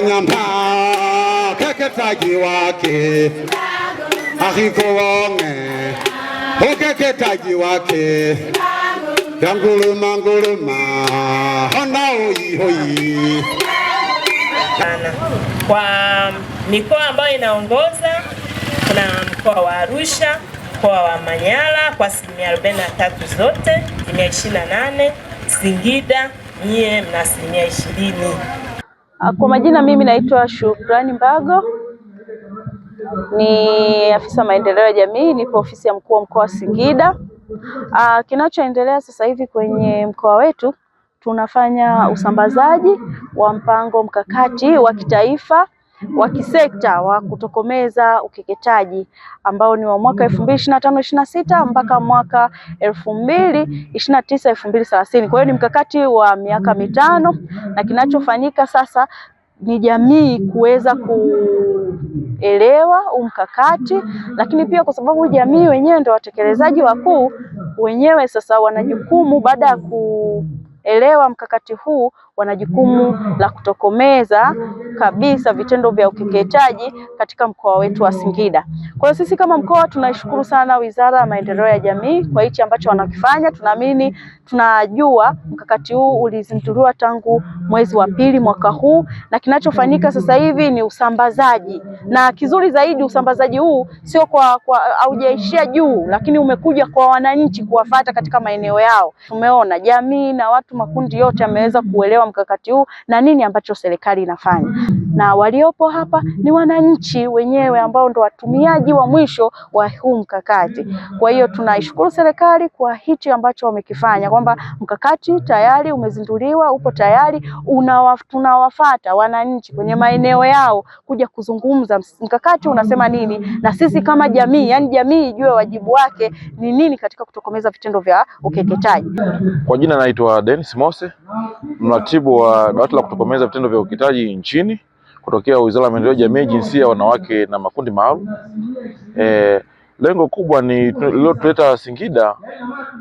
wanyama ukeketaji wake akikuone ukeketaji wake nguluma hona hoi. Kwa mikoa ambayo inaongoza kuna mkoa wa Arusha, mkoa wa Manyara kwa 43% zote, 28%, Singida nyie mna 20%. Kwa majina mimi naitwa Shukrani Mbago, ni afisa maendeleo ya jamii, nipo ofisi ya mkuu wa mkoa wa Singida. Kinachoendelea sasa hivi kwenye mkoa wetu, tunafanya usambazaji wa mpango mkakati wa kitaifa wa kisekta wa kutokomeza ukeketaji ambao ni wa mwaka 2025-26 mpaka mwaka 2029-2030. Kwa hiyo ni mkakati wa miaka mitano, na kinachofanyika sasa ni jamii kuweza kuelewa mkakati, lakini pia kwa sababu jamii wenyewe ndio watekelezaji wakuu, wenyewe sasa wana jukumu, baada ya kuelewa mkakati huu, wana jukumu la kutokomeza kabisa vitendo vya ukeketaji katika mkoa wetu wa Singida. Kwa hiyo sisi kama mkoa tunaishukuru sana Wizara ya Maendeleo ya Jamii kwa hichi ambacho wanakifanya. Tunaamini, tunajua mkakati huu ulizinduliwa tangu mwezi wa pili mwaka huu, na kinachofanyika sasa hivi ni usambazaji, na kizuri zaidi usambazaji huu sio haujaishia juu, lakini umekuja kwa wananchi kuwafuata katika maeneo yao. Tumeona jamii na watu makundi yote yameweza kuelewa mkakati huu na nini ambacho serikali inafanya, na waliopo hapa ni wananchi wenyewe ambao ndo watumiaji wa mwisho wa huu mkakati. Kwa hiyo tunaishukuru serikali kwa hichi ambacho wamekifanya, kwamba mkakati tayari umezinduliwa, upo tayari, tunawafuata wananchi kwenye maeneo yao kuja kuzungumza mkakati unasema nini, na sisi kama jamii, yani jamii ijue wajibu wake ni nini katika kutokomeza vitendo vya ukeketaji. Kwa jina naitwa Dennis Mose, mratibu wa dawati la kutokomeza vitendo vya ukeketaji nchini kutokea Wizara ya Maendeleo ya Jamii, Jinsia, Wanawake na Makundi Maalum. Lengo kubwa lililotuleta Singida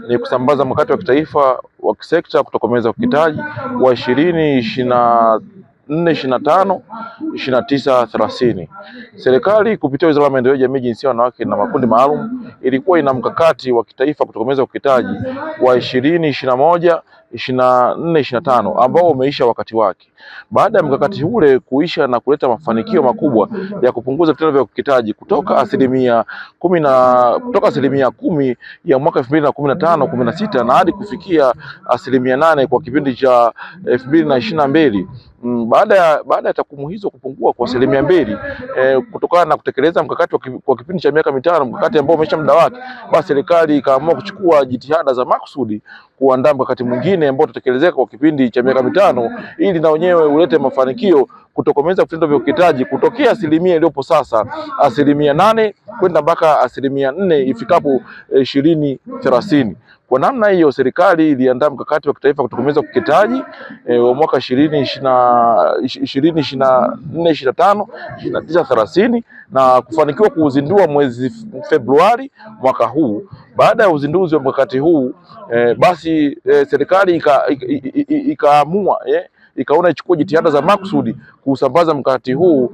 ni kusambaza mkakati wa kitaifa wa kisekta kutokomeza ukeketaji wa 2024, 25, 29, 30. Serikali kupitia Wizara ya Maendeleo ya Jamii, Jinsia, Wanawake na Makundi Maalum ilikuwa ina mkakati wa kitaifa kutokomeza ukeketaji wa 2021, 24, 25 ambao umeisha wakati wake. Baada ya mkakati ule kuisha na kuleta mafanikio makubwa ya kupunguza vitendo vya ukeketaji kutoka asilimia 10 ya mwaka 2015-16 na hadi kufikia asilimia 8 kwa kipindi cha 2022. Baada ya takwimu hizo kupungua kwa asilimia 2 kutokana na kutekeleza mkakati kwa kipindi cha miaka mitano, mkakati ambao umesha muda wake, basi serikali ikaamua kuchukua jitihada za makusudi kuandaa mkakati mwingine ambao utatekelezeka kwa kipindi cha miaka mitano, ili na wenyewe ulete mafanikio kutokomeza vitendo vya ukeketaji kutokea asilimia iliyopo sasa asilimia 8 kwenda mpaka asilimia 4 ifikapo 2030. Kwa namna hiyo serikali iliandaa mkakati wa kitaifa kutokomeza ukeketaji wa mwaka 2024, 25, 29, 30 na kufanikiwa kuuzindua mwezi Februari mwaka huu. Baada ya uzinduzi wa mkakati huu basi serikali ikaamua ikaona ichukue jitihada za makusudi kusambaza mkakati huu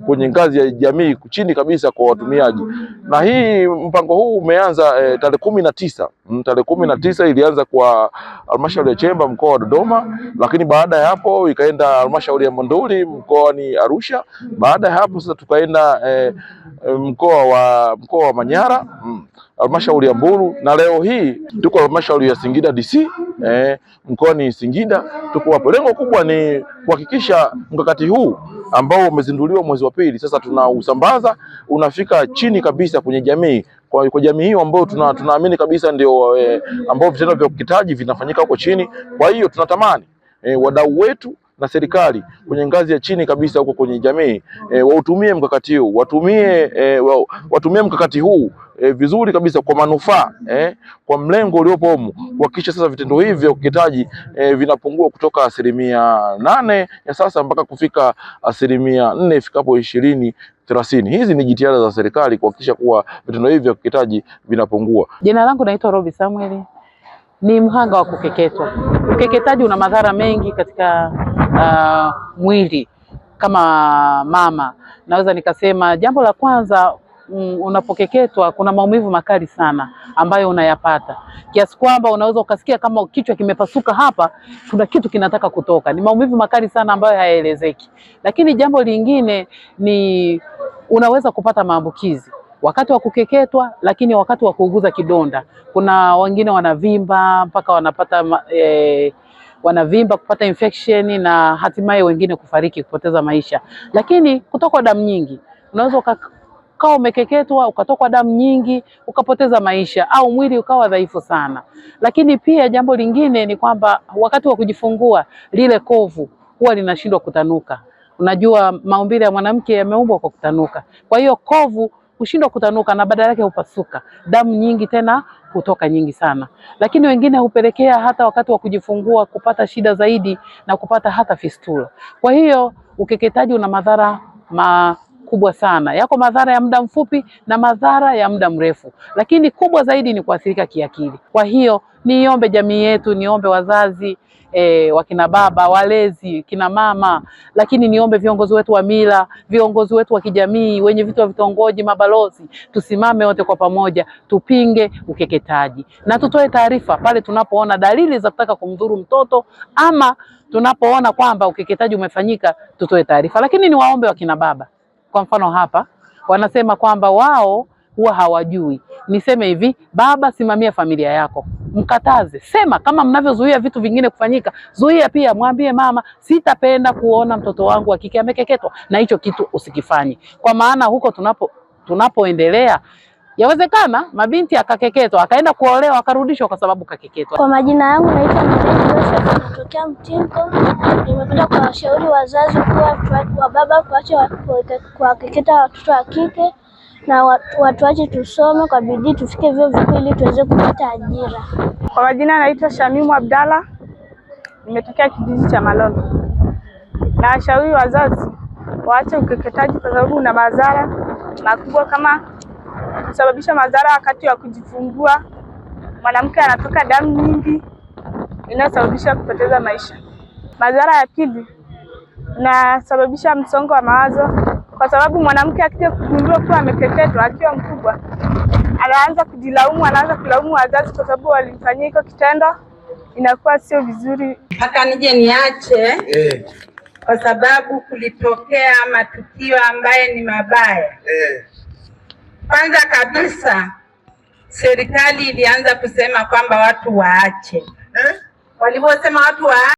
kwenye ngazi ya jamii chini kabisa kwa watumiaji. Na hii mpango huu umeanza tarehe 19. Tarehe 19 ilianza kwa halmashauri ya Chemba mkoa wa Dodoma, lakini baada ya hapo ikaenda halmashauri ya Monduli mkoani Arusha. Baada ya hapo sasa tukaenda mkoa wa Manyara, halmashauri ya Mbulu, na leo hii tuko halmashauri ya Singida DC mkoani Singida. Tuko hapo. Lengo kubwa ni kuhakikisha mkakati huu ambao umezinduliwa mwezi wa pili sasa tunausambaza unafika chini kabisa kwenye jamii, kwa jamii hiyo ambayo tunaamini kabisa ndio ambao vitendo vya ukeketaji vinafanyika huko chini. Kwa hiyo tunatamani wadau wetu na serikali kwenye ngazi ya chini kabisa huko kwenye jamii wautumie mkakati huu, watumie mkakati huu vizuri kabisa kwa manufaa kwa mlengo uliopo humu, kuhakikisha sasa vitendo hivi vya ukeketaji vinapungua kutoka asilimia 8 ya sasa mpaka kufika asilimia 4 ifikapo 2030. Hizi ni jitihada za serikali kuhakikisha kuwa vitendo hivi vya ukeketaji vinapungua. Jina langu naitwa Robi Samuel, ni mhanga wa kukeketwa. Ukeketaji una madhara mengi katika mwili. kama mama naweza nikasema jambo la kwanza, unapokeketwa kuna maumivu makali sana ambayo unayapata, kiasi kwamba unaweza ukasikia kama kichwa kimepasuka hapa, kuna kitu kinataka kutoka. Ni maumivu makali sana ambayo hayaelezeki. Lakini jambo lingine ni unaweza kupata maambukizi wakati wa kukeketwa, lakini wakati wa kuuguza kidonda, kuna wengine wanavimba mpaka wanapata wanavimba kupata infection na hatimaye wengine kufariki, kupoteza maisha. Lakini kutokwa damu nyingi, unaweza ukawa umekeketwa ukatokwa damu nyingi ukapoteza maisha, au mwili ukawa dhaifu sana. Lakini pia jambo lingine ni kwamba wakati wa kujifungua lile kovu huwa linashindwa kutanuka. Unajua maumbile ya mwanamke yameumbwa kwa kutanuka, kwa hiyo kovu hushindwa kutanuka na badala yake hupasuka, damu nyingi tena kutoka nyingi sana. Lakini wengine hupelekea hata wakati wa kujifungua kupata shida zaidi na kupata hata fistula. Kwa hiyo ukeketaji una madhara makubwa sana. Yako madhara ya muda mfupi na madhara ya muda mrefu, lakini kubwa zaidi ni kuathirika kiakili. Kwa hiyo niombe jamii yetu, niombe wazazi, wakina baba, walezi, kina mama, lakini niombe viongozi wetu wa mila, viongozi wetu wa kijamii, wenye vitu wa vitongoji, mabalozi, tusimame wote kwa pamoja tupinge ukeketaji na tutoe taarifa pale tunapoona dalili za kutaka kumdhuru mtoto, ama tunapoona kwamba ukeketaji umefanyika, tutoe taarifa. Lakini niwaombe wakina baba, kwa mfano hapa wanasema kwamba wao huwa hawajui. Niseme hivi, baba, simamia familia yako, mkataze, sema kama mnavyozuia vitu vingine kufanyika, zuia pia, mwambie mama, sitapenda kuona mtoto wangu wa kike amekeketwa, na hicho kitu usikifanye. Kwa maana huko tunapoendelea yawezekana mabinti akakeketwa akaenda kuolewa akarudishwa kwa sababu kakeketwa. Kwa majina yangu naitwa Joseph, natokea Mtinko. Nimekuja kuwashauri wazazi kuwa wa baba kuacha kuwakeketa watoto wa kike na watu wache tusome kwa bidii, tufike vyuo vikuu ili tuweze kupata ajira. Kwa majina naitwa Shamimu Abdalla, nimetokea kijiji cha Malolo. Na washauri wazazi waache ukeketaji kwa sababu una madhara makubwa, kama kusababisha madhara wakati wa kujifungua. Mwanamke anatoka damu nyingi inayosababisha kupoteza maisha. Madhara ya pili, inasababisha msongo wa mawazo, kwa sababu mwanamke akija kugundua kuwa amekeketwa akiwa mkubwa, anaanza kujilaumu, anaanza kulaumu wazazi kwa sababu walimfanyia hiko kitendo. Inakuwa sio vizuri. Mpaka nije niache kwa sababu kulitokea matukio ambaye ni mabaya. Kwanza kabisa serikali ilianza kusema kwamba watu waache. Waliposema watu waache